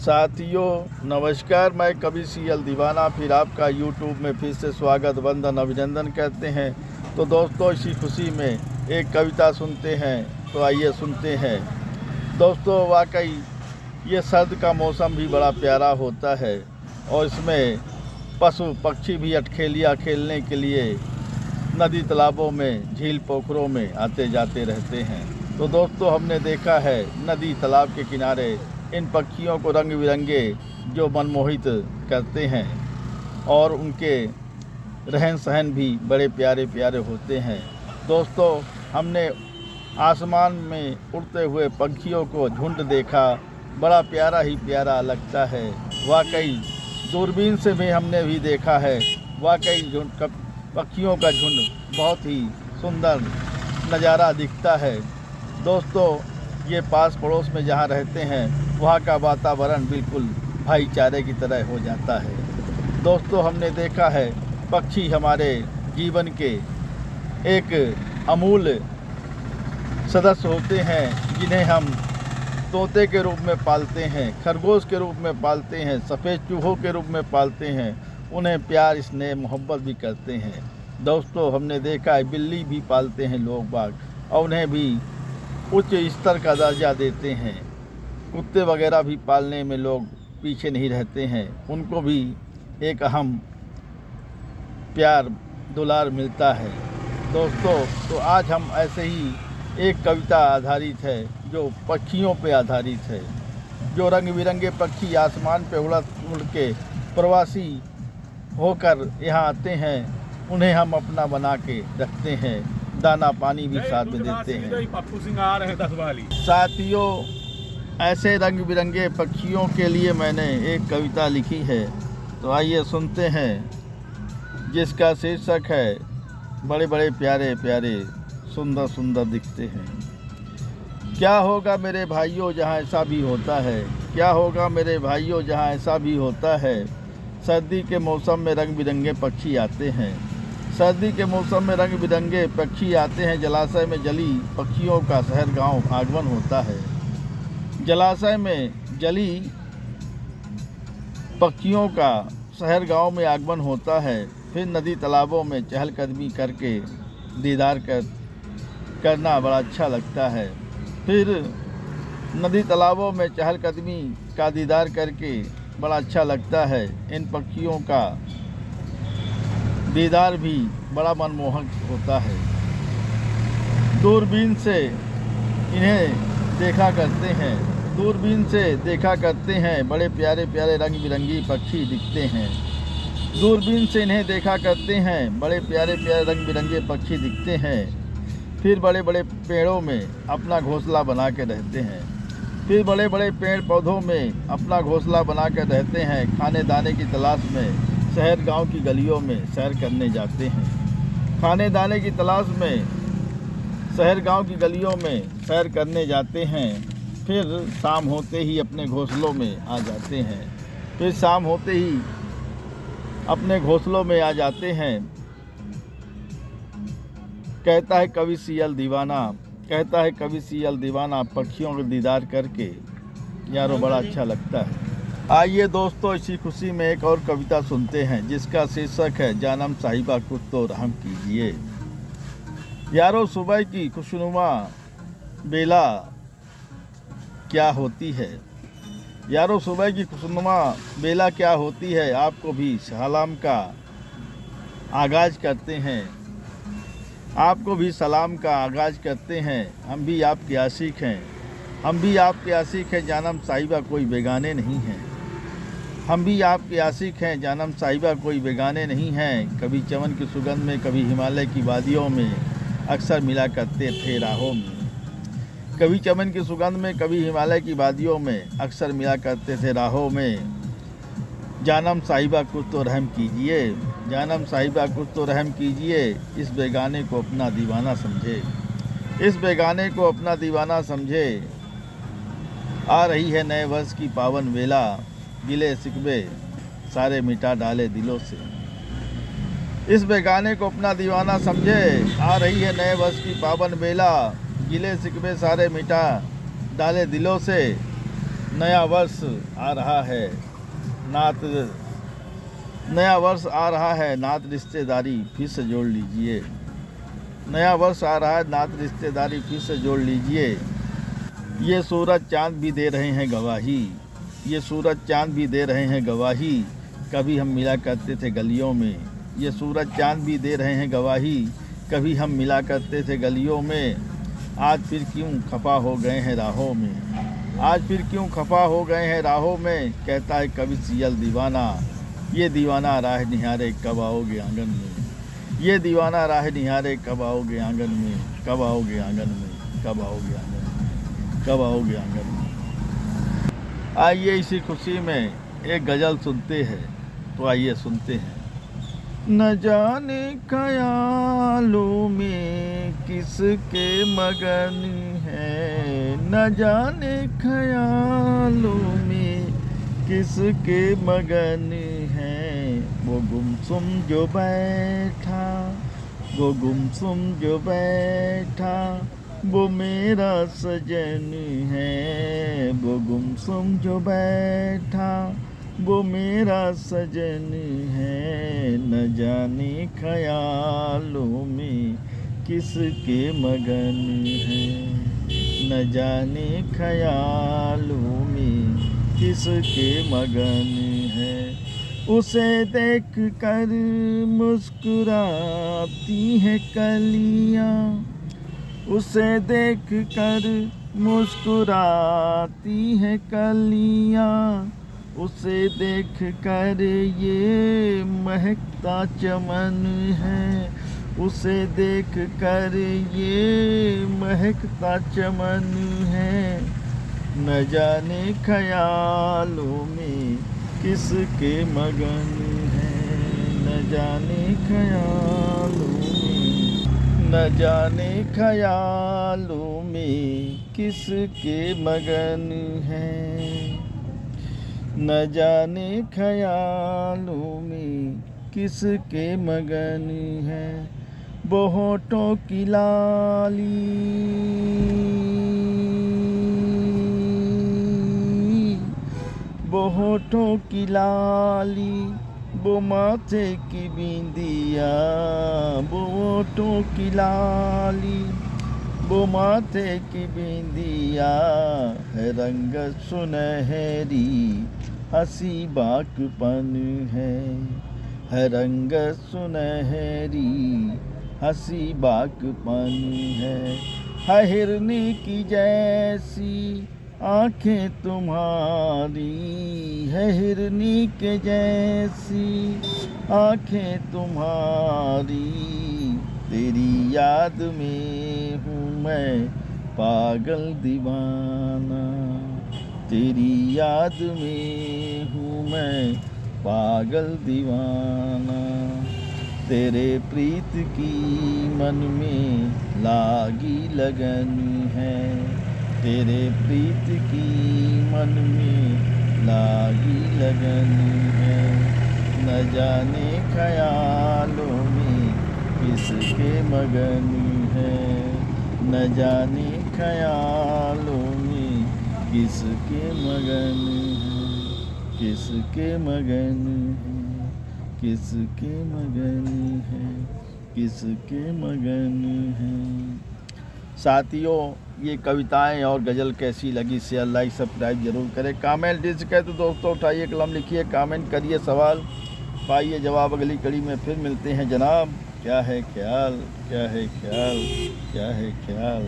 साथियों नमस्कार, मैं कवि सीएल दीवाना फिर आपका यूट्यूब में फिर से स्वागत वंदन अभिनंदन कहते हैं। तो दोस्तों इसी खुशी में एक कविता सुनते हैं, तो आइए सुनते हैं। दोस्तों वाकई ये सर्द का मौसम भी बड़ा प्यारा होता है और इसमें पशु पक्षी भी अटखेलियाँ खेलने के लिए नदी तालाबों में झील पोखरों में आते जाते रहते हैं। तो दोस्तों हमने देखा है नदी तालाब के किनारे इन पक्षियों को रंग बिरंगे जो मनमोहित करते हैं और उनके रहन सहन भी बड़े प्यारे प्यारे होते हैं। दोस्तों हमने आसमान में उड़ते हुए पक्षियों को झुंड देखा, बड़ा प्यारा ही प्यारा लगता है। वाकई दूरबीन से भी हमने भी देखा है, वाकई झुंड पक्षियों का झुंड बहुत ही सुंदर नज़ारा दिखता है। दोस्तों ये पास पड़ोस में जहाँ रहते हैं वहाँ का वातावरण बिल्कुल भाईचारे की तरह हो जाता है। दोस्तों हमने देखा है पक्षी हमारे जीवन के एक अमूल्य सदस्य होते हैं, जिन्हें हम तोते के रूप में पालते हैं, खरगोश के रूप में पालते हैं, सफ़ेद चूहों के रूप में पालते हैं, उन्हें प्यार स्नेह मोहब्बत भी करते हैं। दोस्तों हमने देखा है बिल्ली भी पालते हैं लोग बाग और उन्हें भी उच्च स्तर का दर्जा देते हैं। कुत्ते वगैरह भी पालने में लोग पीछे नहीं रहते हैं, उनको भी एक अहम प्यार दुलार मिलता है। दोस्तों तो आज हम ऐसे ही एक कविता आधारित है जो पक्षियों पे आधारित है। जो रंग बिरंगे पक्षी आसमान पे उड़ के प्रवासी होकर यहाँ आते हैं, उन्हें हम अपना बना के रखते हैं, दाना पानी भी साथ में देते हैं। साथियों ऐसे रंग बिरंगे पक्षियों के लिए मैंने एक कविता लिखी है, तो आइए सुनते हैं, जिसका शीर्षक है बड़े बड़े प्यारे प्यारे सुंदर सुंदर दिखते हैं। क्या होगा मेरे भाइयों जहाँ ऐसा भी होता है, क्या होगा मेरे भाइयों जहाँ ऐसा भी होता है। सर्दी के मौसम में रंग बिरंगे पक्षी आते हैं, सर्दी के मौसम में रंग बिरंगे पक्षी आते हैं। जलाशय में जली पक्षियों का शहर गांव आगमन होता है, जलाशय में जली पक्षियों का शहर गांव में आगमन होता है। फिर नदी तालाबों में चहलकदमी करके दीदार करना बड़ा अच्छा लगता है। फिर नदी तालाबों में चहलकदमी का दीदार करके बड़ा अच्छा लगता है। इन पक्षियों का दीदार भी बड़ा मनमोहक होता है। दूरबीन से इन्हें देखा करते हैं, दूरबीन से देखा करते हैं, बड़े प्यारे प्यारे रंग बिरंगी पक्षी दिखते हैं। दूरबीन से इन्हें देखा करते हैं, बड़े प्यारे प्यारे रंग बिरंगे पक्षी दिखते हैं। फिर बड़े बड़े पेड़ों में अपना घोंसला बना के रहते हैं, फिर बड़े बड़े पेड़ पौधों में अपना घोंसला बना कर रहते हैं। खाने दाने की तलाश में शहर गांव की गलियों में सैर करने जाते हैं, खाने दाने की तलाश में शहर गांव की गलियों में सैर करने जाते हैं। फिर शाम होते ही अपने घोंसलों में आ जाते हैं, फिर शाम होते ही अपने घोंसलों में आ जाते हैं। कहता है कवि सीएल दीवाना, कहता है कवि सीएल दीवाना, पक्षियों को दीदार करके यारों बड़ा अच्छा लगता है। आइए दोस्तों इसी खुशी में एक और कविता सुनते हैं, जिसका शीर्षक है जानम साहिबा कुछ तो रहम कीजिए। यारों सुबह की खुशनुमा बेला क्या होती है, यारों सुबह की खुशनुमा बेला क्या होती है। आपको भी सलाम का आगाज़ करते हैं, आपको भी सलाम का आगाज़ करते हैं। हम भी आपके आशिक हैं, हम भी आपके आशिक हैं, जानम साहिबा कोई बेगाने नहीं हैं। हम भी आपके आशिक हैं, जानम साहिबा कोई बेगाने नहीं हैं। कभी चमन की सुगंध में, कभी हिमालय की वादियों में अक्सर मिला करते थे राहों में। कभी चमन की सुगंध में, कभी हिमालय की वादियों में अक्सर मिला करते थे राहों में। जानम साहिबा कुछ तो रहम कीजिए, जानम साहिबा कुछ तो रहम कीजिए। इस बेगाने को अपना दीवाना समझे, इस बेगाने को अपना दीवाना समझे। आ रही है नए वर्ष की पावन वेला, गिले शिकवे सारे मिटा डाले दिलों से। इस बेगाने को अपना दीवाना समझे, आ रही है नए वर्ष की पावन वेला, गिले शिकवे सारे मिटा डाले दिलों से। नया वर्ष आ रहा है, नया वर्ष आ रहा है, नात रिश्तेदारी फिर से जोड़ लीजिए। नया वर्ष आ रहा है, नात रिश्तेदारी फिर से जोड़ लीजिए। ये सूरज चांद भी दे रहे हैं गवाही, ये सूरज चांद भी दे रहे हैं गवाही, कभी हम मिला करते थे गलियों में। ये सूरज चांद भी दे रहे हैं गवाही, कभी हम मिला करते थे गलियों में। आज फिर क्यों खफा हो गए हैं राहों में, आज फिर क्यों खफा हो गए हैं राहों में, कहता है कवि सियल दीवाना। ये दीवाना राह निहारे कब आओगे आंगन में, ये दीवाना राह निहारे कब आओगे आंगन में, कब आओगे आंगन में, कब आओगे आंगन में, कब आओगे आंगन में। आइए इसी खुशी में एक गज़ल सुनते हैं, तो आइए सुनते हैं। न जाने ख्यालों में किसके मगन है, न जाने ख्यालों में किसके मगन है। वो गुमसुम जो बैठा, वो गुमसुम जो बैठा, वो मेरा सजन है। वो गुमसुम जो बैठा, वो मेरा सजन है। न जाने ख्यालों में किसके मगन है, न जाने ख्यालों में किसके मगन है। उसे देख कर मुस्कुराती है कलियाँ, उसे देख कर मुस्कुराती है कलियाँ, उसे देख कर ये महकता चमन है, उसे देख कर ये महकता चमन है। न जाने ख्यालों में किसके मगन है, न जाने ख्यालों में, न जाने ख्यालों में किसके मगन है, न जाने ख्यालों में किसके मगन है। वो होठों की लाली, वो होठों की लाली, वो माथे की बिंदिया, वो होठों की लाली, वो माथे की बिंदिया है। रंग सुनहरी हंसी बाकपन है रंग सुनहरी हंसी बाकपन है। हिरनी की जैसी आँखें तुम्हारी, है हिरनी के जैसी आँखें तुम्हारी। तेरी याद में हूँ मैं पागल दीवाना, तेरी याद में हूँ मैं पागल दीवाना। तेरे प्रीत की मन में लागी लगन है, तेरे प्रीत की मन में लागी लगन है। न जाने ख्यालों में किसके मगन है, न जाने ख्यालों में किसके मगन है, किसके मगन है, किसके मगन है, किसके मगन है। साथियों, ये कविताएं और गज़ल कैसी लगी शेयर लाइक सब्सक्राइब जरूर करें। कमेंट डिस्क तो दोस्तों उठाइए कलम लिखिए, कमेंट करिए, सवाल पाइए जवाब अगली कड़ी में फिर मिलते हैं जनाब। क्या है ख्याल, क्या है ख्याल, क्या है ख्याल।